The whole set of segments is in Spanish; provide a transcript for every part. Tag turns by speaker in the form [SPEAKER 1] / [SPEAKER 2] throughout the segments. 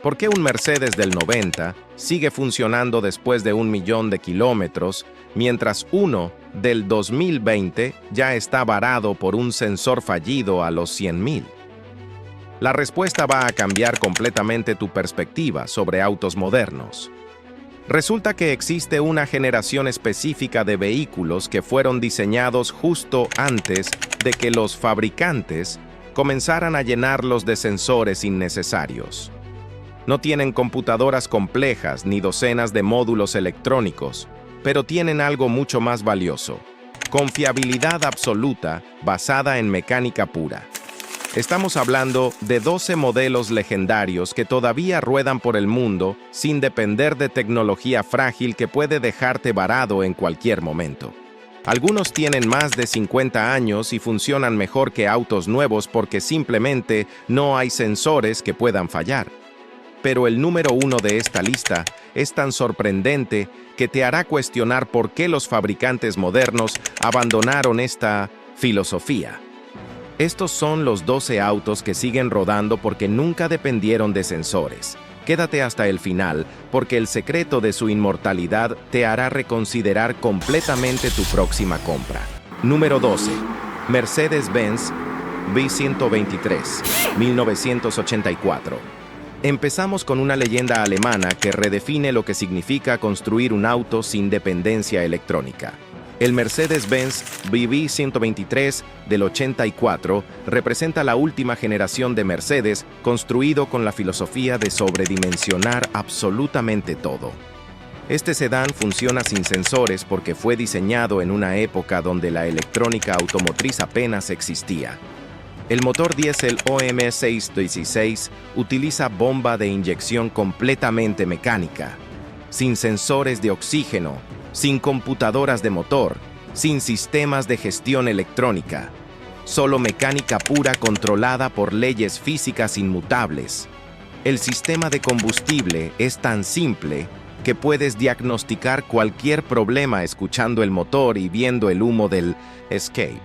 [SPEAKER 1] ¿Por qué un Mercedes del 90 sigue funcionando después de 1.000.000 de kilómetros, mientras uno del 2020 ya está varado por un sensor fallido a los 100.000? La respuesta va a cambiar completamente tu perspectiva sobre autos modernos. Resulta que existe una generación específica de vehículos que fueron diseñados justo antes de que los fabricantes comenzaran a llenarlos de sensores innecesarios. No tienen computadoras complejas ni docenas de módulos electrónicos, pero tienen algo mucho más valioso: confiabilidad absoluta basada en mecánica pura. Estamos hablando de 12 modelos legendarios que todavía ruedan por el mundo sin depender de tecnología frágil que puede dejarte varado en cualquier momento. Algunos tienen más de 50 años y funcionan mejor que autos nuevos porque simplemente no hay sensores que puedan fallar. Pero el número uno de esta lista es tan sorprendente que te hará cuestionar por qué los fabricantes modernos abandonaron esta filosofía. Estos son los 12 autos que siguen rodando porque nunca dependieron de sensores. Quédate hasta el final, porque el secreto de su inmortalidad te hará reconsiderar completamente tu próxima compra. Número 12. Mercedes-Benz B123, 1984. Empezamos con una leyenda alemana que redefine lo que significa construir un auto sin dependencia electrónica. El Mercedes-Benz BB123 del 84 representa la última generación de Mercedes construido con la filosofía de sobredimensionar absolutamente todo. Este sedán funciona sin sensores porque fue diseñado en una época donde la electrónica automotriz apenas existía. El motor diésel OM616 utiliza bomba de inyección completamente mecánica, sin sensores de oxígeno, sin computadoras de motor, sin sistemas de gestión electrónica, solo mecánica pura controlada por leyes físicas inmutables. El sistema de combustible es tan simple que puedes diagnosticar cualquier problema escuchando el motor y viendo el humo del escape.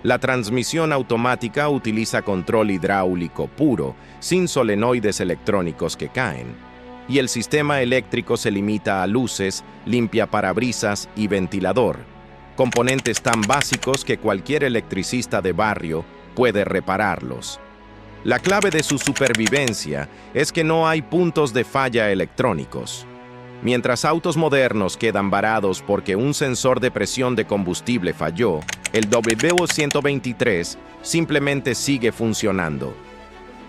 [SPEAKER 1] La transmisión automática utiliza control hidráulico puro, sin solenoides electrónicos que caen. Y el sistema eléctrico se limita a luces, limpiaparabrisas y ventilador, componentes tan básicos que cualquier electricista de barrio puede repararlos. La clave de su supervivencia es que no hay puntos de falla electrónicos. Mientras autos modernos quedan varados porque un sensor de presión de combustible falló, el W123 simplemente sigue funcionando.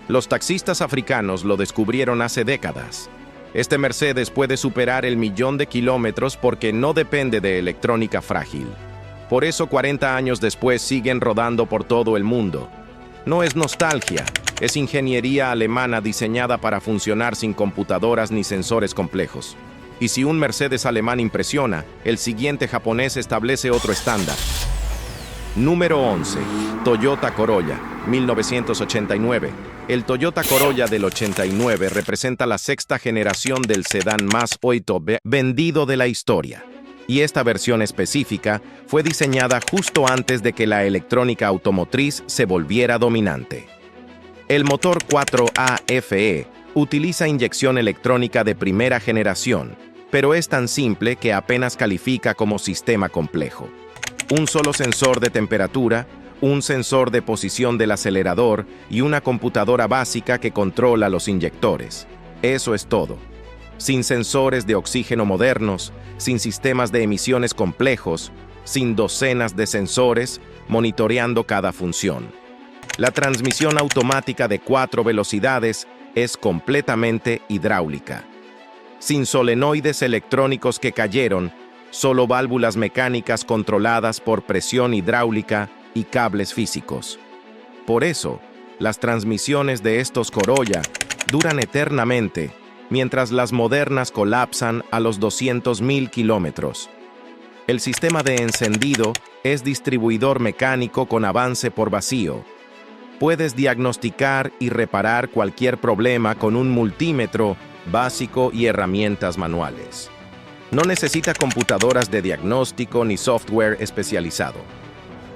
[SPEAKER 1] Los taxistas africanos lo descubrieron hace décadas. Este Mercedes puede superar el 1.000.000 de kilómetros porque no depende de electrónica frágil. Por eso 40 años después siguen rodando por todo el mundo. No es nostalgia, es ingeniería alemana diseñada para funcionar sin computadoras ni sensores complejos. Y si un Mercedes alemán impresiona, el siguiente japonés establece otro estándar. Número 11. Toyota Corolla, 1989. El Toyota Corolla del 89 representa la sexta generación del sedán más vendido de la historia. Y esta versión específica fue diseñada justo antes de que la electrónica automotriz se volviera dominante. El motor 4AFE utiliza inyección electrónica de primera generación, pero es tan simple que apenas califica como sistema complejo. Un solo sensor de temperatura, un sensor de posición del acelerador y una computadora básica que controla los inyectores. Eso es todo. Sin sensores de oxígeno modernos, sin sistemas de emisiones complejos, sin docenas de sensores monitoreando cada función. La transmisión automática de 4 velocidades es completamente hidráulica. Sin solenoides electrónicos que cayeron, solo válvulas mecánicas controladas por presión hidráulica y cables físicos. Por eso, las transmisiones de estos Corolla duran eternamente, mientras las modernas colapsan a los 200.000 kilómetros. El sistema de encendido es distribuidor mecánico con avance por vacío. Puedes diagnosticar y reparar cualquier problema con un multímetro básico y herramientas manuales. No necesita computadoras de diagnóstico ni software especializado.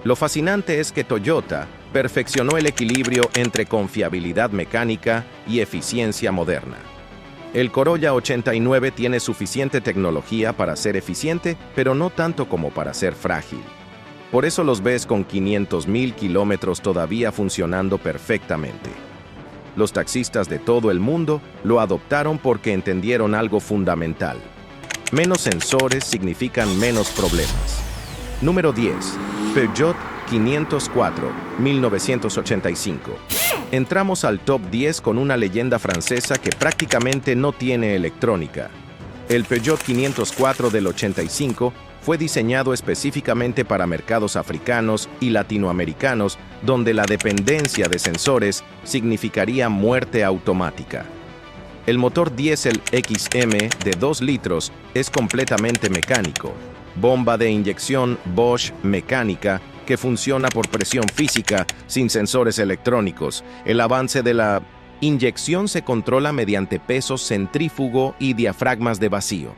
[SPEAKER 1] Lo fascinante es que Toyota perfeccionó el equilibrio entre confiabilidad mecánica y eficiencia moderna. El Corolla 89 tiene suficiente tecnología para ser eficiente, pero no tanto como para ser frágil. Por eso los ves con 500.000 kilómetros todavía funcionando perfectamente. Los taxistas de todo el mundo lo adoptaron porque entendieron algo fundamental. Menos sensores significan menos problemas. Número 10. Peugeot 504, 1985. Entramos al top 10 con una leyenda francesa que prácticamente no tiene electrónica. El Peugeot 504 del 85 fue diseñado específicamente para mercados africanos y latinoamericanos, donde la dependencia de sensores significaría muerte automática. El motor diésel XM de 2 litros es completamente mecánico. Bomba de inyección Bosch mecánica que funciona por presión física sin sensores electrónicos. El avance de la inyección se controla mediante pesos centrífugo y diafragmas de vacío.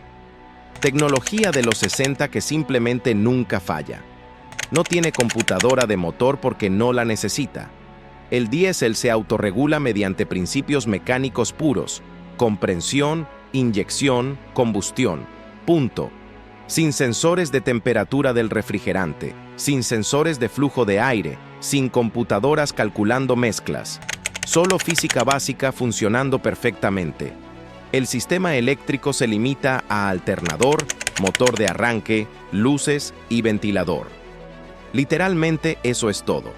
[SPEAKER 1] Tecnología de los 60 que simplemente nunca falla. No tiene computadora de motor porque no la necesita. El diésel se autorregula mediante principios mecánicos puros: comprensión, inyección, combustión. Punto. Sin sensores de temperatura del refrigerante, sin sensores de flujo de aire, sin computadoras calculando mezclas. Solo física básica funcionando perfectamente. El sistema eléctrico se limita a alternador, motor de arranque, luces y ventilador. Literalmente eso es todo.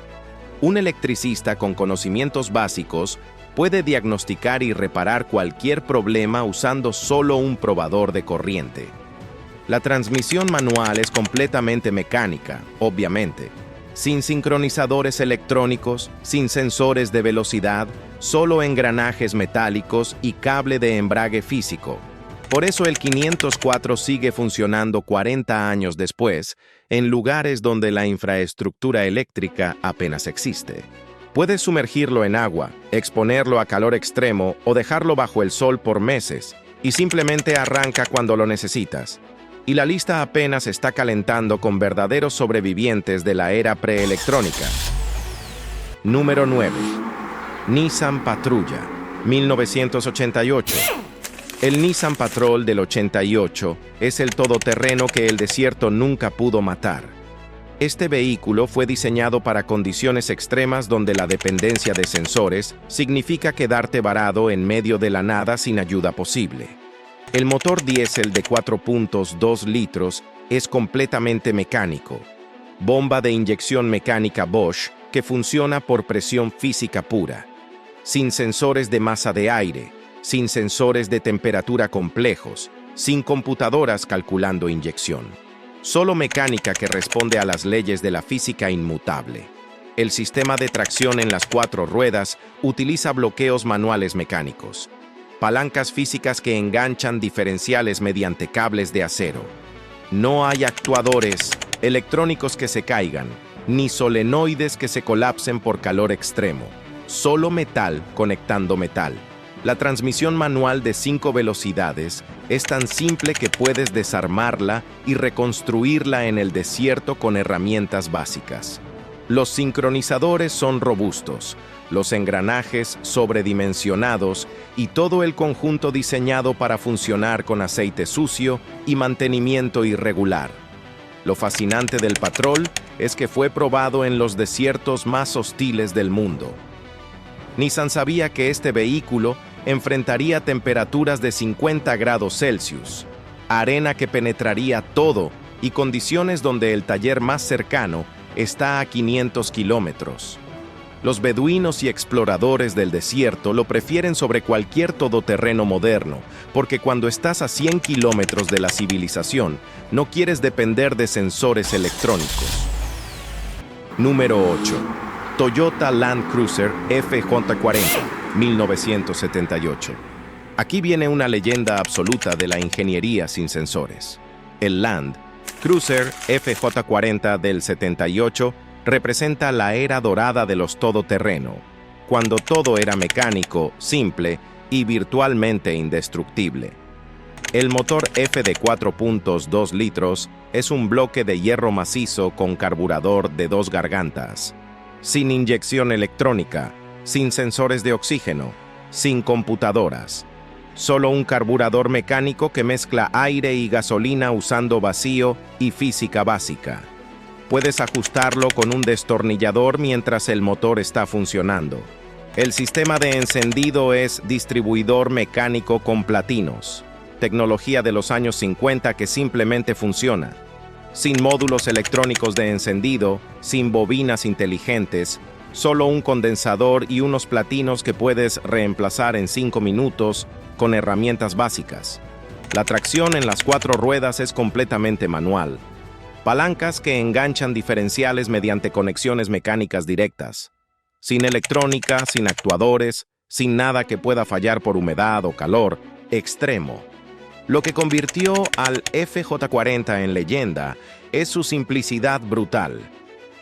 [SPEAKER 1] Un electricista con conocimientos básicos puede diagnosticar y reparar cualquier problema usando solo un probador de corriente. La transmisión manual es completamente mecánica, obviamente, sin sincronizadores electrónicos, sin sensores de velocidad, solo engranajes metálicos y cable de embrague físico. Por eso el 504 sigue funcionando 40 años después, en lugares donde la infraestructura eléctrica apenas existe. Puedes sumergirlo en agua, exponerlo a calor extremo o dejarlo bajo el sol por meses, y simplemente arranca cuando lo necesitas. Y la lista apenas está calentando con verdaderos sobrevivientes de la era preelectrónica. Número 9. Nissan Patrulla, 1988. El Nissan Patrol del 88 es el todoterreno que el desierto nunca pudo matar. Este vehículo fue diseñado para condiciones extremas donde la dependencia de sensores significa quedarte varado en medio de la nada sin ayuda posible. El motor diésel de 4.2 litros es completamente mecánico. Bomba de inyección mecánica Bosch que funciona por presión física pura. Sin sensores de masa de aire, sin sensores de temperatura complejos, sin computadoras calculando inyección. Solo mecánica que responde a las leyes de la física inmutable. El sistema de tracción en las 4 ruedas utiliza bloqueos manuales mecánicos. Palancas físicas que enganchan diferenciales mediante cables de acero. No hay actuadores electrónicos que se caigan, ni solenoides que se colapsen por calor extremo. Solo metal conectando metal. La transmisión manual de 5 velocidades es tan simple que puedes desarmarla y reconstruirla en el desierto con herramientas básicas. Los sincronizadores son robustos, los engranajes sobredimensionados y todo el conjunto diseñado para funcionar con aceite sucio y mantenimiento irregular. Lo fascinante del Patrol es que fue probado en los desiertos más hostiles del mundo. Nissan sabía que este vehículo enfrentaría temperaturas de 50 grados Celsius, arena que penetraría todo y condiciones donde el taller más cercano está a 500 kilómetros. Los beduinos y exploradores del desierto lo prefieren sobre cualquier todoterreno moderno, porque cuando estás a 100 kilómetros de la civilización, no quieres depender de sensores electrónicos. Número 8. Toyota Land Cruiser FJ40, 1978. Aquí viene una leyenda absoluta de la ingeniería sin sensores. El Land Cruiser FJ40 del 78 representa la era dorada de los todoterreno, cuando todo era mecánico, simple y virtualmente indestructible. El motor F de 4.2 litros es un bloque de hierro macizo con carburador de 2 gargantas. sin inyección electrónica, sin sensores de oxígeno, sin computadoras. Solo un carburador mecánico que mezcla aire y gasolina usando vacío y física básica. Puedes ajustarlo con un destornillador mientras el motor está funcionando. El sistema de encendido es distribuidor mecánico con platinos, tecnología de los años 50 que simplemente funciona. Sin módulos electrónicos de encendido, sin bobinas inteligentes, solo un condensador y unos platinos que puedes reemplazar en 5 minutos con herramientas básicas. La tracción en las 4 ruedas es completamente manual. Palancas que enganchan diferenciales mediante conexiones mecánicas directas. Sin electrónica, sin actuadores, sin nada que pueda fallar por humedad o calor extremo. Lo que convirtió al FJ40 en leyenda es su simplicidad brutal.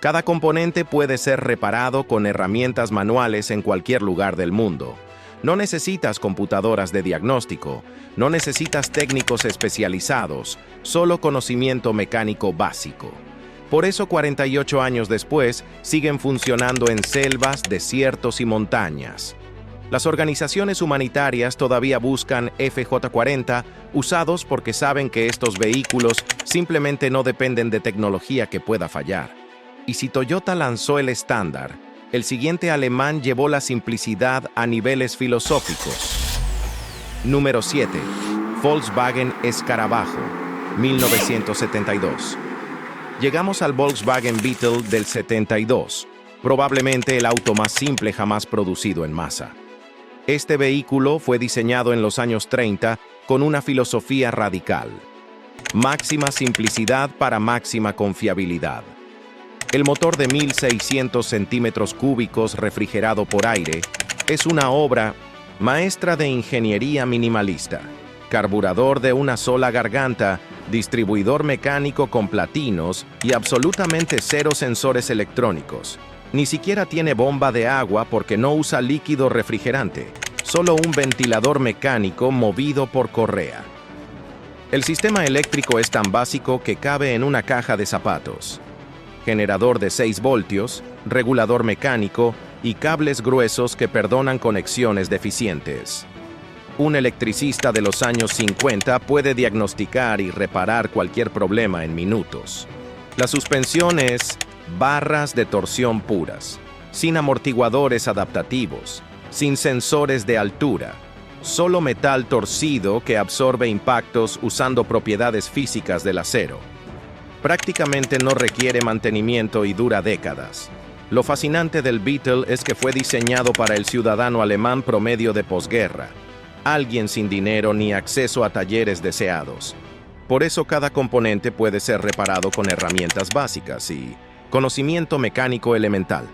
[SPEAKER 1] Cada componente puede ser reparado con herramientas manuales en cualquier lugar del mundo. No necesitas computadoras de diagnóstico, no necesitas técnicos especializados, solo conocimiento mecánico básico. Por eso 48 años después siguen funcionando en selvas, desiertos y montañas. Las organizaciones humanitarias todavía buscan FJ40 usados porque saben que estos vehículos simplemente no dependen de tecnología que pueda fallar. Y si Toyota lanzó el estándar, el siguiente alemán llevó la simplicidad a niveles filosóficos. Número 7. Volkswagen Escarabajo, 1972. Llegamos al Volkswagen Beetle del 72, probablemente el auto más simple jamás producido en masa. Este vehículo fue diseñado en los años 30 con una filosofía radical. Máxima simplicidad para máxima confiabilidad. El motor de 1.600 centímetros cúbicos refrigerado por aire es una obra maestra de ingeniería minimalista. Carburador de una sola garganta, distribuidor mecánico con platinos y absolutamente cero sensores electrónicos. Ni siquiera tiene bomba de agua porque no usa líquido refrigerante, solo un ventilador mecánico movido por correa. El sistema eléctrico es tan básico que cabe en una caja de zapatos. Generador de 6 voltios, regulador mecánico y cables gruesos que perdonan conexiones deficientes. Un electricista de los años 50 puede diagnosticar y reparar cualquier problema en minutos. La suspensión es barras de torsión puras, sin amortiguadores adaptativos, sin sensores de altura, solo metal torcido que absorbe impactos usando propiedades físicas del acero. Prácticamente no requiere mantenimiento y dura décadas. Lo fascinante del Beetle es que fue diseñado para el ciudadano alemán promedio de posguerra, alguien sin dinero ni acceso a talleres deseados. Por eso cada componente puede ser reparado con herramientas básicas y conocimiento mecánico elemental.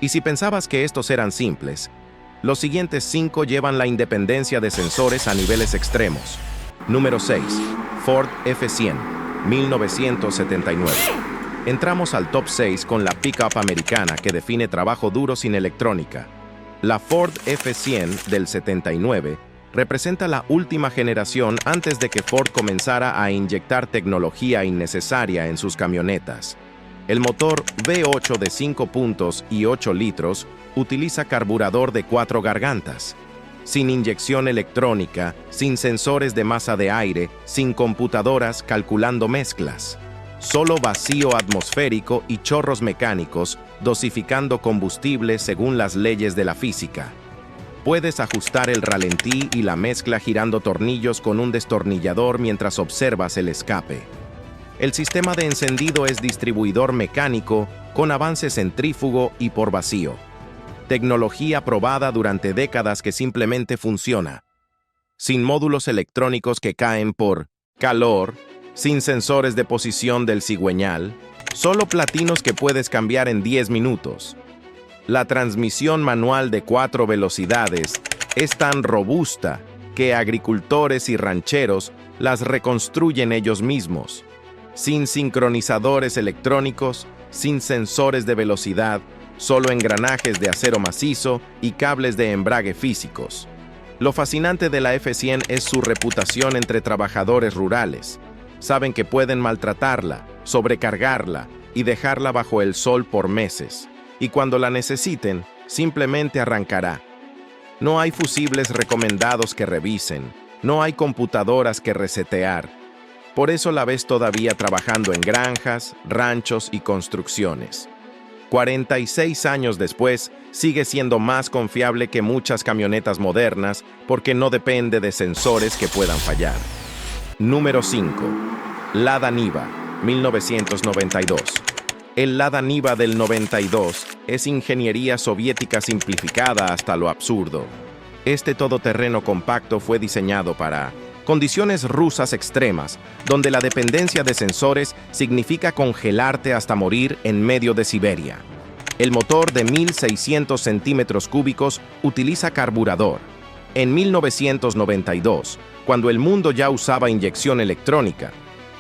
[SPEAKER 1] Y si pensabas que estos eran simples, los siguientes 5 llevan la independencia de sensores a niveles extremos. Número 6. Ford F100, 1979. Entramos al top 6 con la pickup americana que define trabajo duro sin electrónica. La Ford F100 del 79 representa la última generación antes de que Ford comenzara a inyectar tecnología innecesaria en sus camionetas. El motor V8 de 5 puntos y 8 litros utiliza carburador de 4 gargantas. Sin inyección electrónica, sin sensores de masa de aire, sin computadoras calculando mezclas. Solo vacío atmosférico y chorros mecánicos dosificando combustible según las leyes de la física. Puedes ajustar el ralentí y la mezcla girando tornillos con un destornillador mientras observas el escape. El sistema de encendido es distribuidor mecánico con avance centrífugo y por vacío. Tecnología probada durante décadas que simplemente funciona. Sin módulos electrónicos que caen por calor, sin sensores de posición del cigüeñal, solo platinos que puedes cambiar en 10 minutos. La transmisión manual de 4 velocidades es tan robusta que agricultores y rancheros las reconstruyen ellos mismos. Sin sincronizadores electrónicos, sin sensores de velocidad, solo engranajes de acero macizo y cables de embrague físicos. Lo fascinante de la F100 es su reputación entre trabajadores rurales. Saben que pueden maltratarla, sobrecargarla y dejarla bajo el sol por meses. y cuando la necesiten, simplemente arrancará. No hay fusibles recomendados que revisen, no hay computadoras que resetear. Por eso la ves todavía trabajando en granjas, ranchos y construcciones. 46 años después, sigue siendo más confiable que muchas camionetas modernas porque no depende de sensores que puedan fallar. Número 5. Lada Niva, 1992. El Lada Niva del 92 es ingeniería soviética simplificada hasta lo absurdo. Este todoterreno compacto fue diseñado para condiciones rusas extremas, donde la dependencia de sensores significa congelarte hasta morir en medio de Siberia. El motor de 1.600 centímetros cúbicos utiliza carburador. En 1992, cuando el mundo ya usaba inyección electrónica,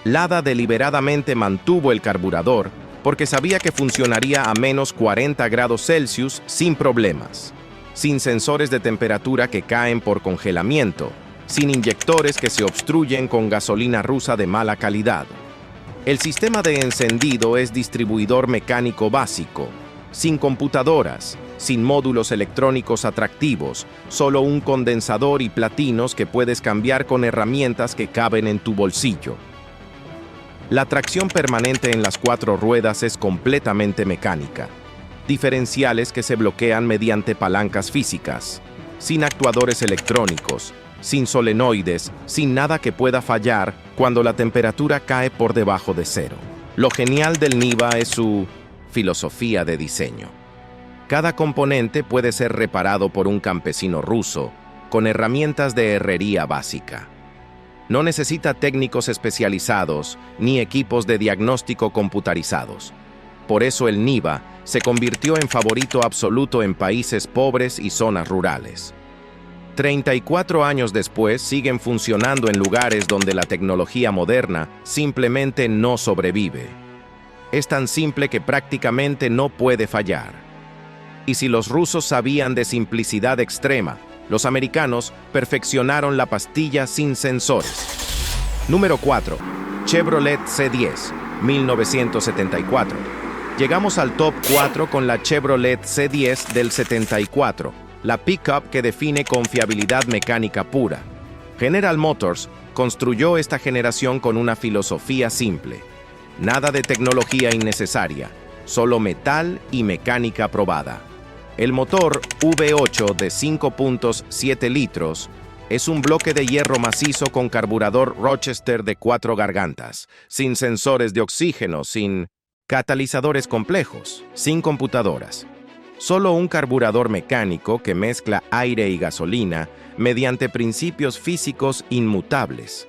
[SPEAKER 1] Lada deliberadamente mantuvo el carburador porque sabía que funcionaría a menos 40 grados Celsius sin problemas, sin sensores de temperatura que caen por congelamiento, sin inyectores que se obstruyen con gasolina rusa de mala calidad. El sistema de encendido es distribuidor mecánico básico, sin computadoras, sin módulos electrónicos atractivos, solo un condensador y platinos que puedes cambiar con herramientas que caben en tu bolsillo. La tracción permanente en las 4 ruedas es completamente mecánica. Diferenciales que se bloquean mediante palancas físicas, sin actuadores electrónicos, sin solenoides, sin nada que pueda fallar cuando la temperatura cae por debajo de cero. Lo genial del Niva es su filosofía de diseño. Cada componente puede ser reparado por un campesino ruso con herramientas de herrería básica. No necesita técnicos especializados ni equipos de diagnóstico computarizados. Por eso el Niva se convirtió en favorito absoluto en países pobres y zonas rurales. 34 años después siguen funcionando en lugares donde la tecnología moderna simplemente no sobrevive. Es tan simple que prácticamente no puede fallar. Y si los rusos sabían de simplicidad extrema, los americanos perfeccionaron la pastilla sin sensores. Número 4. Chevrolet C10, 1974. Llegamos al top 4 con la Chevrolet C10 del 74, la pickup que define confiabilidad mecánica pura. General Motors construyó esta generación con una filosofía simple. Nada de tecnología innecesaria, solo metal y mecánica probada. El motor V8 de 5.7 litros es un bloque de hierro macizo con carburador Rochester de 4 gargantas, sin sensores de oxígeno, sin catalizadores complejos, sin computadoras. Solo un carburador mecánico que mezcla aire y gasolina mediante principios físicos inmutables.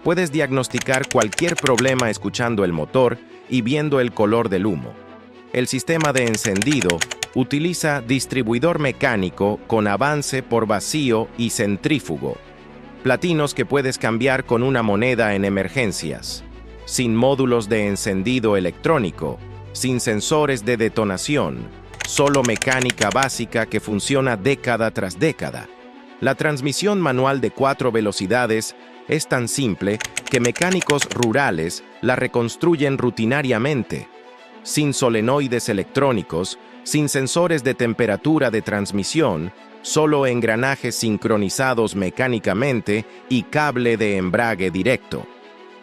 [SPEAKER 1] Puedes diagnosticar cualquier problema escuchando el motor y viendo el color del humo. El sistema de encendido utiliza distribuidor mecánico con avance por vacío y centrífugo. Platinos que puedes cambiar con una moneda en emergencias. Sin módulos de encendido electrónico, sin sensores de detonación, solo mecánica básica que funciona década tras década. La transmisión manual de 4 velocidades es tan simple que mecánicos rurales la reconstruyen rutinariamente. Sin solenoides electrónicos, sin sensores de temperatura de transmisión, solo engranajes sincronizados mecánicamente y cable de embrague directo.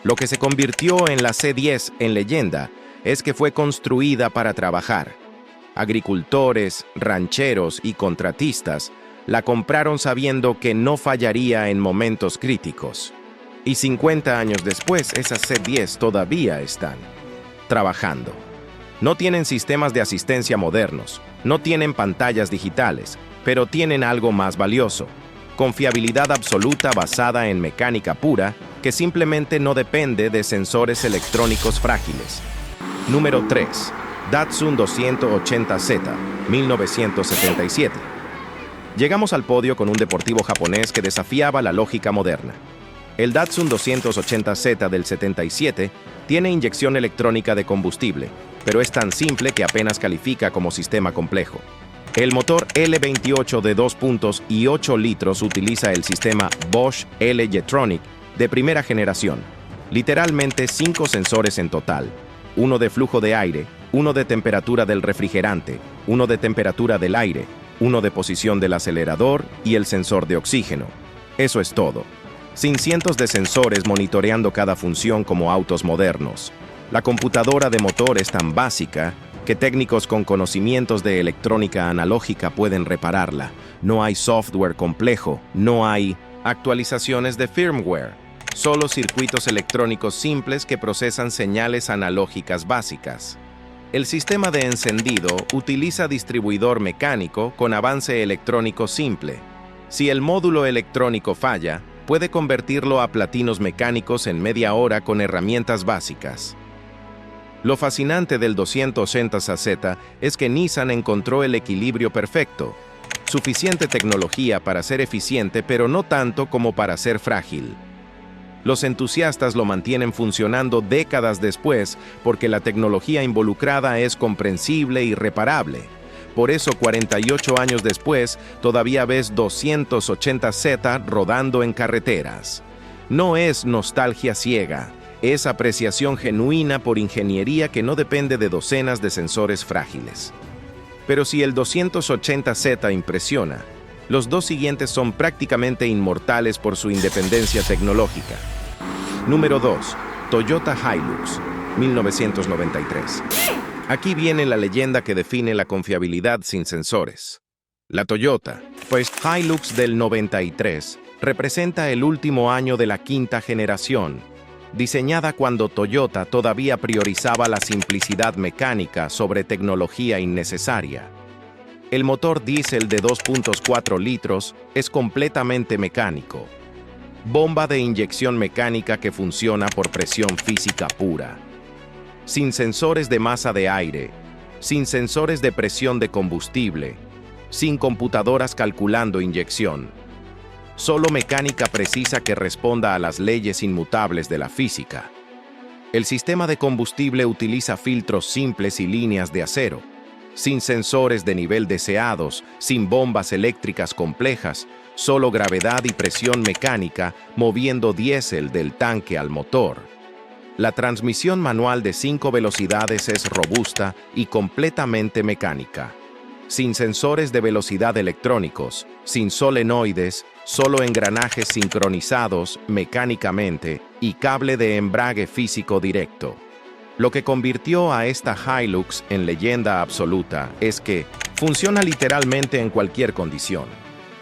[SPEAKER 1] Lo que se convirtió en la C10 en leyenda es que fue construida para trabajar. Agricultores, rancheros y contratistas la compraron sabiendo que no fallaría en momentos críticos. Y 50 años después, esas C10 todavía están trabajando. No tienen sistemas de asistencia modernos, no tienen pantallas digitales, pero tienen algo más valioso: confiabilidad absoluta basada en mecánica pura que simplemente no depende de sensores electrónicos frágiles. Número 3. Datsun 280Z, 1977. Llegamos al podio con un deportivo japonés que desafiaba la lógica moderna. El Datsun 280Z del 77 tiene inyección electrónica de combustible, pero es tan simple que apenas califica como sistema complejo. El motor L28 de 2.8 litros utiliza el sistema Bosch L-Jetronic de primera generación. Literalmente 5 sensores en total: uno de flujo de aire, uno de temperatura del refrigerante, uno de temperatura del aire, uno de posición del acelerador y el sensor de oxígeno. Eso es todo. Sin cientos de sensores monitoreando cada función como autos modernos. La computadora de motor es tan básica que técnicos con conocimientos de electrónica analógica pueden repararla. No hay software complejo, no hay actualizaciones de firmware, solo circuitos electrónicos simples que procesan señales analógicas básicas. El sistema de encendido utiliza distribuidor mecánico con avance electrónico simple. Si el módulo electrónico falla, puede convertirlo a platinos mecánicos en media hora con herramientas básicas. Lo fascinante del 280Z es que Nissan encontró el equilibrio perfecto. Suficiente tecnología para ser eficiente, pero no tanto como para ser frágil. Los entusiastas lo mantienen funcionando décadas después porque la tecnología involucrada es comprensible y reparable. Por eso, 48 años después, todavía ves 280Z rodando en carreteras. No es nostalgia ciega, es apreciación genuina por ingeniería que no depende de docenas de sensores frágiles. Pero si el 280Z impresiona, los dos siguientes son prácticamente inmortales por su independencia tecnológica. Número 2. Toyota Hilux, 1993. Aquí viene la leyenda que define la confiabilidad sin sensores. La Toyota, pues Hilux del 93, representa el último año de la quinta generación, diseñada cuando Toyota todavía priorizaba la simplicidad mecánica sobre tecnología innecesaria. El motor diésel de 2.4 litros es completamente mecánico. Bomba de inyección mecánica que funciona por presión física pura. Sin sensores de masa de aire, sin sensores de presión de combustible, sin computadoras calculando inyección. Solo mecánica precisa que responda a las leyes inmutables de la física. El sistema de combustible utiliza filtros simples y líneas de acero, sin sensores de nivel deseados, sin bombas eléctricas complejas, solo gravedad y presión mecánica moviendo diésel del tanque al motor. La transmisión manual de 5 velocidades es robusta y completamente mecánica. Sin sensores de velocidad electrónicos, sin solenoides, solo engranajes sincronizados mecánicamente y cable de embrague físico directo. Lo que convirtió a esta Hilux en leyenda absoluta es que funciona literalmente en cualquier condición.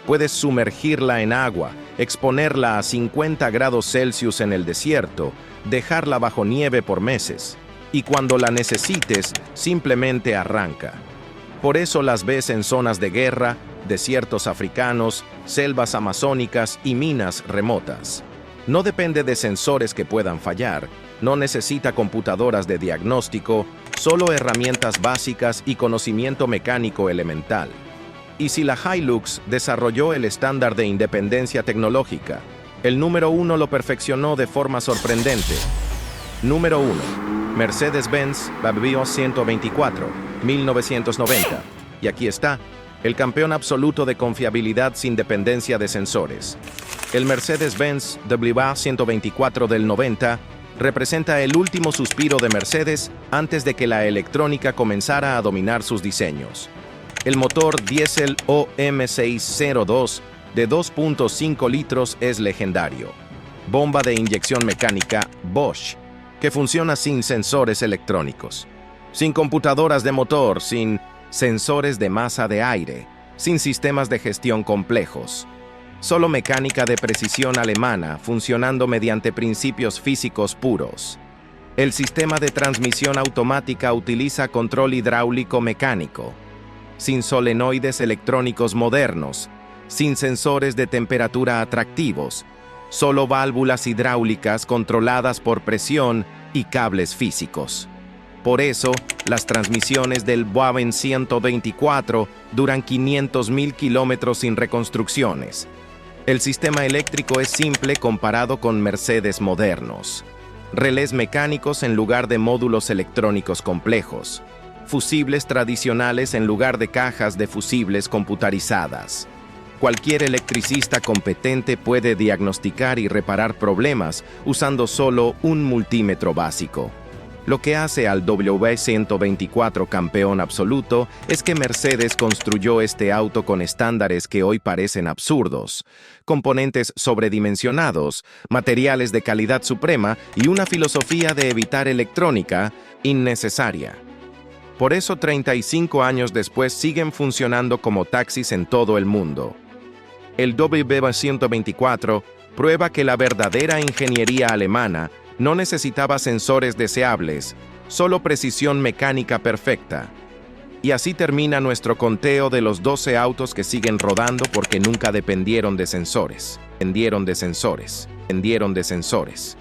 [SPEAKER 1] Puedes sumergirla en agua, exponerla a 50 grados Celsius en el desierto, dejarla bajo nieve por meses, y cuando la necesites, simplemente arranca. Por eso las ves en zonas de guerra, desiertos africanos, selvas amazónicas y minas remotas. No depende de sensores que puedan fallar, no necesita computadoras de diagnóstico, solo herramientas básicas y conocimiento mecánico elemental. Y si la Hilux desarrolló el estándar de independencia tecnológica, el número 1 lo perfeccionó de forma sorprendente. Número 1. Mercedes-Benz BABIO 124, 1990. Y aquí está, el campeón absoluto de confiabilidad sin dependencia de sensores. El Mercedes-Benz WA 124 del 90 representa el último suspiro de Mercedes antes de que la electrónica comenzara a dominar sus diseños. El motor diésel OM602 de 2.5 litros es legendario. Bomba de inyección mecánica Bosch, que funciona sin sensores electrónicos, sin computadoras de motor, sin sensores de masa de aire, sin sistemas de gestión complejos. Solo mecánica de precisión alemana funcionando mediante principios físicos puros. El sistema de transmisión automática utiliza control hidráulico mecánico, sin solenoides electrónicos modernos, sin sensores de temperatura atractivos, solo válvulas hidráulicas controladas por presión y cables físicos. Por eso, las transmisiones del Wagen 124 duran 500.000 kilómetros sin reconstrucciones. El sistema eléctrico es simple comparado con Mercedes modernos. Relés mecánicos en lugar de módulos electrónicos complejos. Fusibles tradicionales en lugar de cajas de fusibles computarizadas. Cualquier electricista competente puede diagnosticar y reparar problemas usando solo un multímetro básico. Lo que hace al W124 campeón absoluto es que Mercedes construyó este auto con estándares que hoy parecen absurdos, componentes sobredimensionados, materiales de calidad suprema y una filosofía de evitar electrónica innecesaria. Por eso 35 años después siguen funcionando como taxis en todo el mundo. El W124 prueba que la verdadera ingeniería alemana no necesitaba sensores deseables, solo precisión mecánica perfecta. Y así termina nuestro conteo de los 12 autos que siguen rodando porque nunca dependieron de sensores. Dependieron de sensores.